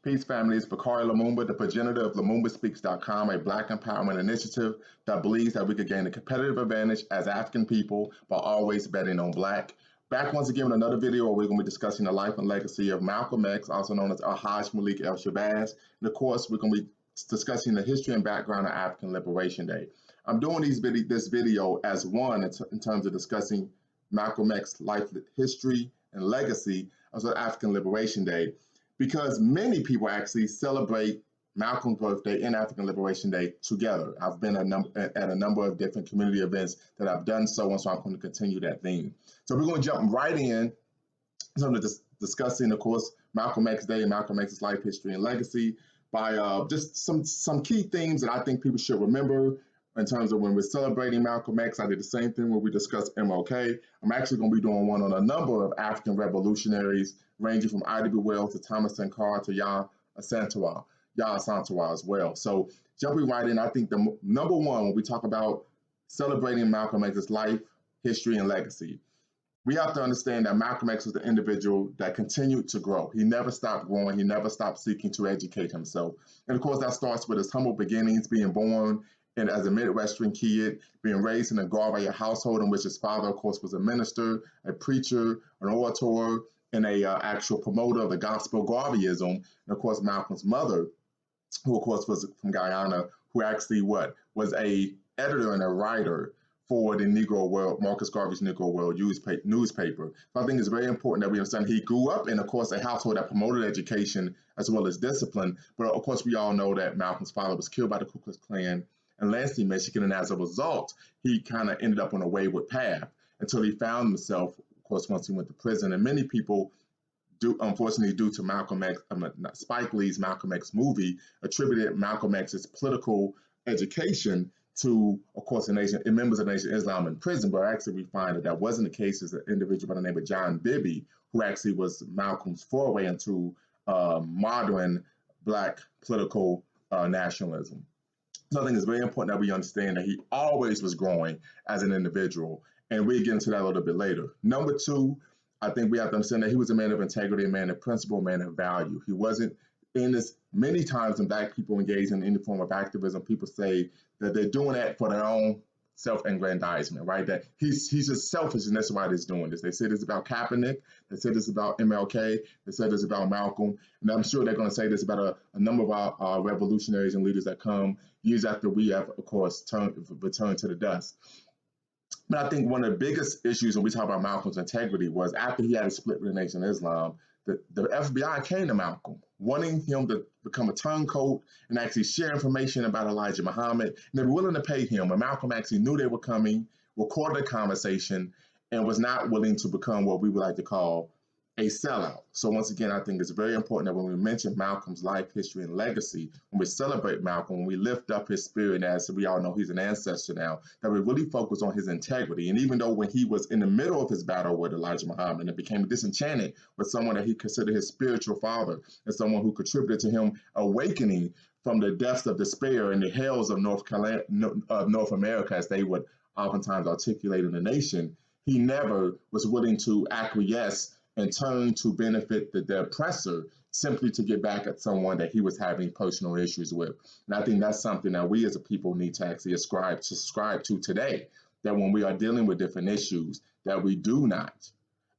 Peace, family. It's Bakari Lumumba, the progenitor of LumumbaSpeaks.com, a Black empowerment initiative that believes that we could gain a competitive advantage as African people by always betting on Black. Back once again with another video where we're going to be discussing the life and legacy of Malcolm X, also known as Hajj Malik El Shabazz. And of course, we're going to be discussing the history and background of African Liberation Day. I'm doing this video as one in terms of discussing Malcolm X's life history and legacy of African Liberation Day, because many people actually celebrate Malcolm's birthday and African Liberation Day together. I've been at a number of different community events that I've done so, and so I'm going to continue that theme. So we're going to jump right in discussing, of course, Malcolm X Day and Malcolm X's life, history, and legacy by just some key themes that I think people should remember in terms of when we're celebrating Malcolm X. I did the same thing when we discussed MLK. I'm actually going to be doing one on a number of African revolutionaries, ranging from Ida B. Wells to Thomas Sankara to Yaa Asantewaa as well. So jumping right in, I think the number one, when we talk about celebrating Malcolm X's life, history, and legacy, we have to understand that Malcolm X was the individual that continued to grow. He never stopped growing. He never stopped seeking to educate himself. And of course, that starts with his humble beginnings, being born and as a Midwestern kid, being raised in a Garvey household in which his father, of course, was a minister, a preacher, an orator, and a actual promoter of the gospel Garveyism. And of course, Malcolm's mother, who of course was from Guyana, who actually was a editor and a writer for the Negro World, Marcus Garvey's Negro World newspaper. So I think it's very important that we understand he grew up in, of course, a household that promoted education as well as discipline. But of course, we all know that Malcolm's father was killed by the Ku Klux Klan in Lansing, Michigan, and as a result, he kind of ended up on a wayward path until he found himself, of course, once he went to prison. And many people, unfortunately, due to Malcolm X, Spike Lee's Malcolm X movie, attributed Malcolm X's political education to, of course, members of the Nation of Islam in prison. But actually, we find that wasn't the case. As an individual by the name of John Bibby, who actually was Malcolm's foray into modern Black political nationalism. So I think it's very important that we understand that he always was growing as an individual, and we'll get into that a little bit later. Number two, I think we have to understand that he was a man of integrity, a man of principle, a man of value. He wasn't in this. Many times when Black people engage in any form of activism, people say that they're doing that for their own self-aggrandizement, right? That he's just selfish, and that's why he's doing this. They say this about Kaepernick. They say this about MLK. They say this about Malcolm. And I'm sure they're going to say this about a number of our revolutionaries and leaders that come years after we have, of course, returned to the dust. But I think one of the biggest issues when we talk about Malcolm's integrity was after he had a split with the Nation of Islam, the FBI came to Malcolm, wanting him to become a turncoat and actually share information about Elijah Muhammad. And they were willing to pay him. And Malcolm actually knew they were coming, recorded a conversation, and was not willing to become what we would like to call a sellout. So once again, I think it's very important that when we mention Malcolm's life, history, and legacy, when we celebrate Malcolm, when we lift up his spirit, as we all know he's an ancestor now, that we really focus on his integrity. And even though when he was in the middle of his battle with Elijah Muhammad and became disenchanted with someone that he considered his spiritual father and someone who contributed to him awakening from the depths of despair and the hells of North America, as they would oftentimes articulate in the nation, he never was willing to acquiesce and turn to benefit the oppressor simply to get back at someone that he was having personal issues with. And I think that's something that we as a people need to actually subscribe to today, that when we are dealing with different issues, that we do not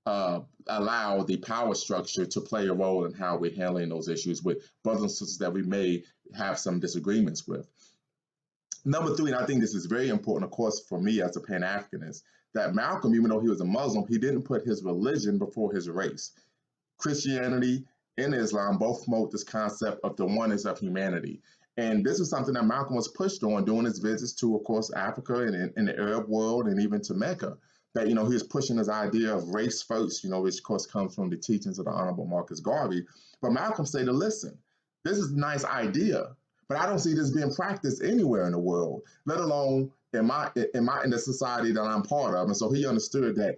allow the power structure to play a role in how we're handling those issues with brothers and sisters that we may have some disagreements with. Number three, and I think this is very important, of course, for me as a Pan-Africanist, that Malcolm, even though he was a Muslim, he didn't put his religion before his race. Christianity and Islam both promote this concept of the oneness of humanity. And this is something that Malcolm was pushed on during his visits to, of course, Africa and in the Arab world and even to Mecca. That, he was pushing this idea of race first, which of course comes from the teachings of the Honorable Marcus Garvey. But Malcolm said, listen, this is a nice idea, but I don't see this being practiced anywhere in the world, let alone in the society that I'm part of. And so he understood that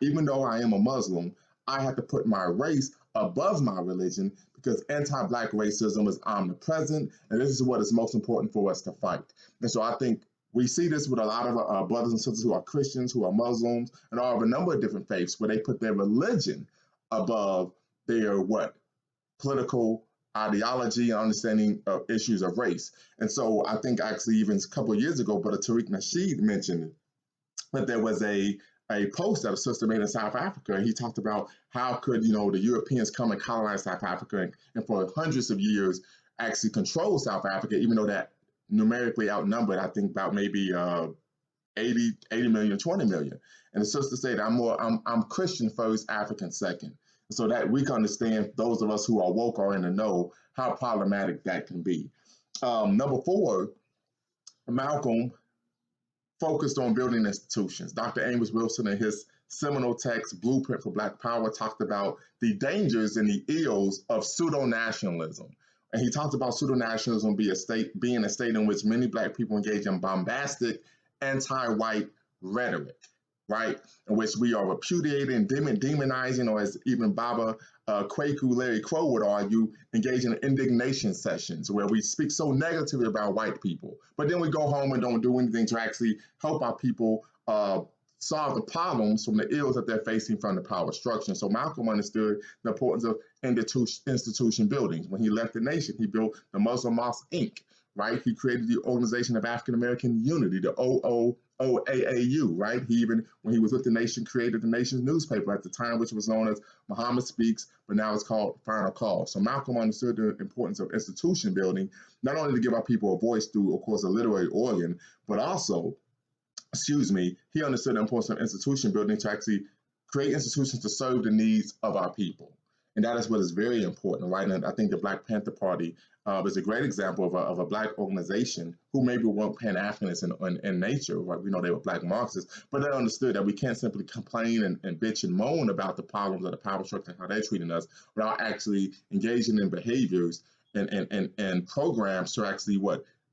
even though I am a Muslim, I have to put my race above my religion, because anti-Black racism is omnipresent, and this is what is most important for us to fight. And so I think we see this with a lot of our brothers and sisters who are Christians, who are Muslims, and all of a number of different faiths, where they put their religion above their political ideology and understanding of issues of race. And so I think actually even a couple of years ago, Brother Tariq Nasheed mentioned that there was a post that a sister made in South Africa, and he talked about how could the Europeans come and colonize South Africa and for hundreds of years actually control South Africa, even though that numerically outnumbered, I think about maybe 80 million, 20 million. And the sister said, I'm Christian first, African second. So that we can understand, those of us who are woke or in the know, how problematic that can be. Number four, Malcolm focused on building institutions. Dr. Amos Wilson, in his seminal text, Blueprint for Black Power, talked about the dangers and the ills of pseudo-nationalism. And he talked about pseudo-nationalism being a state in which many Black people engage in bombastic, anti-white rhetoric, right? In which we are repudiating, demonizing, or as even Baba Kwaku Larry Crow would argue, engaging in indignation sessions where we speak so negatively about white people, but then we go home and don't do anything to actually help our people solve the problems from the ills that they're facing from the power structure. So Malcolm understood the importance of institution building. When he left the nation, he built the Muslim Mosque Inc., right? He created the Organization of African American Unity, the OAAU, right? He even, when he was with the nation, created the nation's newspaper at the time, which was known as Muhammad Speaks, but now it's called Final Call. So Malcolm understood the importance of institution building, not only to give our people a voice through, of course, a literary organ, but also, he understood the importance of institution building to actually create institutions to serve the needs of our people. And that is what is very important, right? And I think the Black Panther Party is a great example of a Black organization who maybe weren't Pan-Africanists in nature, right? We know they were Black Marxists, but they understood that we can't simply complain and bitch and moan about the problems of the power structure and how they're treating us without actually engaging in behaviors and programs to actually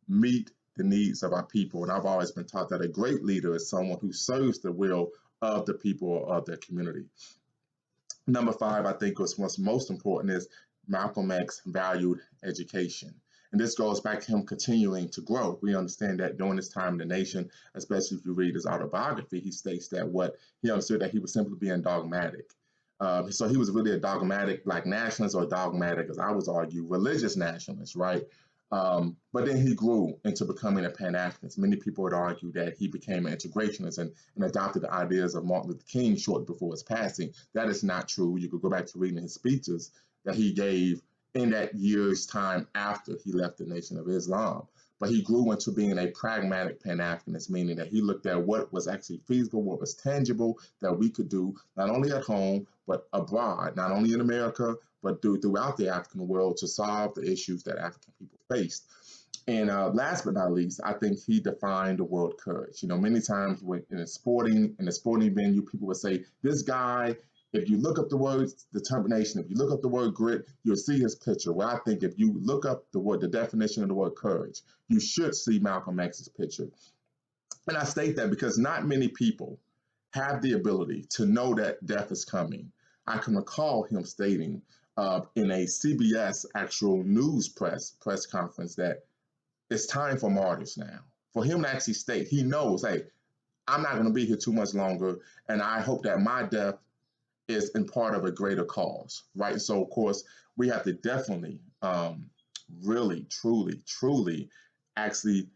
meet the needs of our people. And I've always been taught that a great leader is someone who serves the will of the people of their community. Number five, I think what's most important is Malcolm X valued education. And this goes back to him continuing to grow. We understand that during his time in the nation, especially if you read his autobiography, he states that he understood that he was simply being dogmatic. So he was really a dogmatic Black nationalist, or dogmatic, as I would argue, religious nationalist, right? But then he grew into becoming a Pan-Africanist. Many people would argue that he became an integrationist and adopted the ideas of Martin Luther King shortly before his passing. That is not true. You could go back to reading his speeches that he gave in that year's time after he left the Nation of Islam. But he grew into being a pragmatic Pan-Africanist, meaning that he looked at what was actually feasible, what was tangible that we could do, not only at home, but abroad, not only in America, but throughout the African world to solve the issues that African people faced. And last but not least, I think he defined the word courage. Many times in a sporting venue, people would say, this guy, if you look up the word determination, if you look up the word grit, you'll see his picture. Well, I think if you look up the definition of the word courage, you should see Malcolm X's picture. And I state that because not many people have the ability to know that death is coming. I can recall him stating in a CBS actual news press conference that it's time for martyrs now. For him to actually state, he knows, hey, I'm not going to be here too much longer, and I hope that my death is in part of a greater cause, right? So, of course, we have to definitely really, truly actually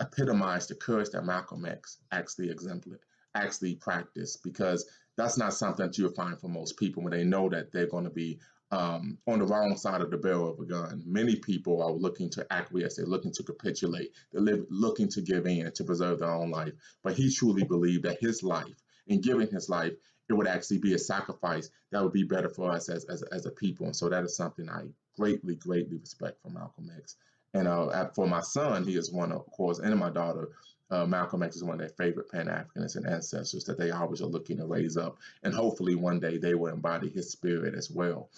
epitomize the courage that Malcolm X actually practiced, because that's not something that you'll find for most people when they know that they're going to be on the wrong side of the barrel of a gun. Many people are looking to acquiesce, they're looking to capitulate, they're looking to give in to preserve their own life. But he truly believed that his life, in giving his life, it would actually be a sacrifice that would be better for us as a people. And so that is something I greatly respect from Malcolm X. And for my son, he is one, of course, and my daughter, Malcolm X is one of their favorite Pan-Africanists and ancestors that they always are looking to raise up. And hopefully one day they will embody his spirit as well.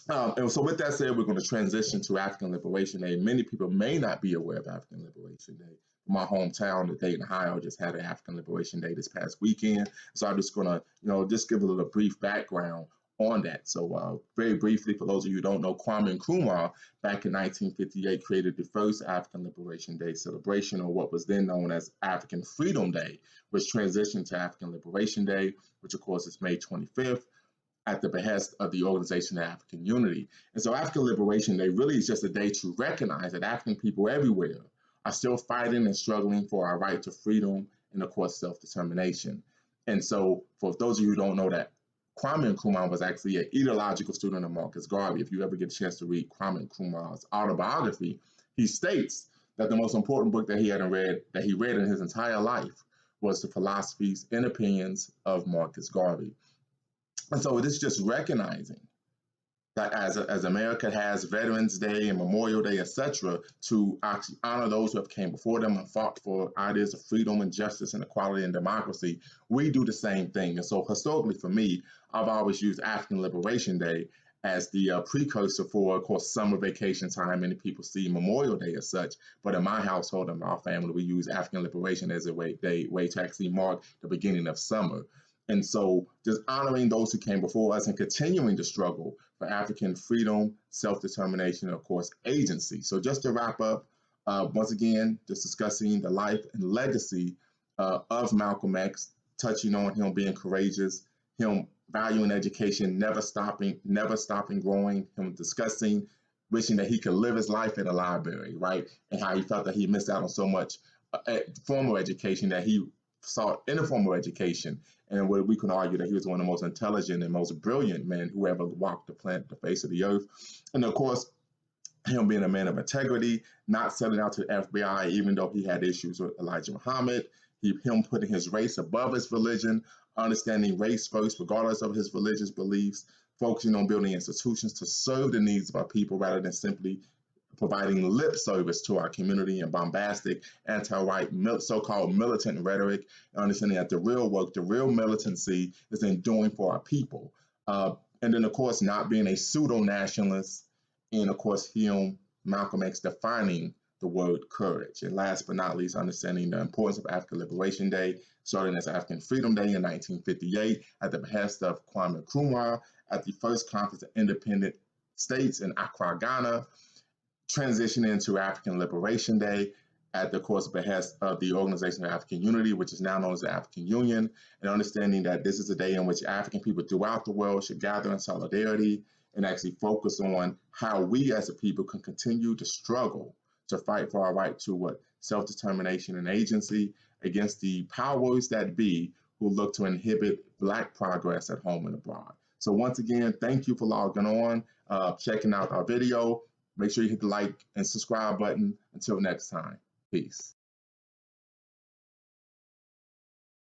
And so with that said, we're going to transition to African Liberation Day. Many people may not be aware of African Liberation Day. My hometown, the Dayton, Ohio, just had an African Liberation Day this past weekend. So I'm just going to, just give a little brief background on that. So very briefly, for those of you who don't know, Kwame Nkrumah back in 1958 created the first African Liberation Day celebration, or what was then known as African Freedom Day, which transitioned to African Liberation Day, which of course is May 25th. at the behest of the Organization of African Unity. And so African Liberation Day really is just a day to recognize that African people everywhere are still fighting and struggling for our right to freedom and, of course, self-determination. And so for those of you who don't know that, Kwame Nkrumah was actually an ideological student of Marcus Garvey. If you ever get a chance to read Kwame Nkrumah's autobiography, he states that the most important book that he read in his entire life was the philosophies and opinions of Marcus Garvey. And so it is just recognizing that as America has Veterans Day and Memorial Day, etc., to actually honor those who have came before them and fought for ideas of freedom and justice and equality and democracy, we do the same thing. And so historically for me, I've always used African Liberation Day as the precursor for, of course, summer vacation time. Many people see Memorial Day as such, but in my household and my family, we use African Liberation as a way to actually mark the beginning of summer. And so just honoring those who came before us and continuing to struggle for African freedom, self-determination, and of course, agency. So just to wrap up, once again, just discussing the life and legacy of Malcolm X, touching on him being courageous, him valuing education, never stopping growing, him discussing, wishing that he could live his life in a library, right? And how he felt that he missed out on so much formal education that he sought informal education, and where we can argue that he was one of the most intelligent and most brilliant men who ever walked the face of the earth. And of course, him being a man of integrity, not selling out to the FBI, even though he had issues with Elijah Muhammad, him putting his race above his religion, understanding race first, regardless of his religious beliefs, focusing on building institutions to serve the needs of our people rather than simply providing lip service to our community and bombastic anti-white so-called militant rhetoric, and understanding that the real work, the real militancy is in doing for our people. And then, of course, not being a pseudo-nationalist, and of course, him, Malcolm X, defining the word courage. And last but not least, understanding the importance of African Liberation Day, starting as African Freedom Day in 1958 at the behest of Kwame Nkrumah at the first Conference of Independent States in Accra, Ghana, transitioning into African Liberation Day at the, of course, behest of the Organization of African Unity, which is now known as the African Union, and understanding that this is a day in which African people throughout the world should gather in solidarity and actually focus on how we as a people can continue to struggle to fight for our right to self-determination and agency against the powers that be who look to inhibit Black progress at home and abroad. So once again, thank you for logging on, checking out our video. Make sure you hit the like and subscribe button. Until next time, peace.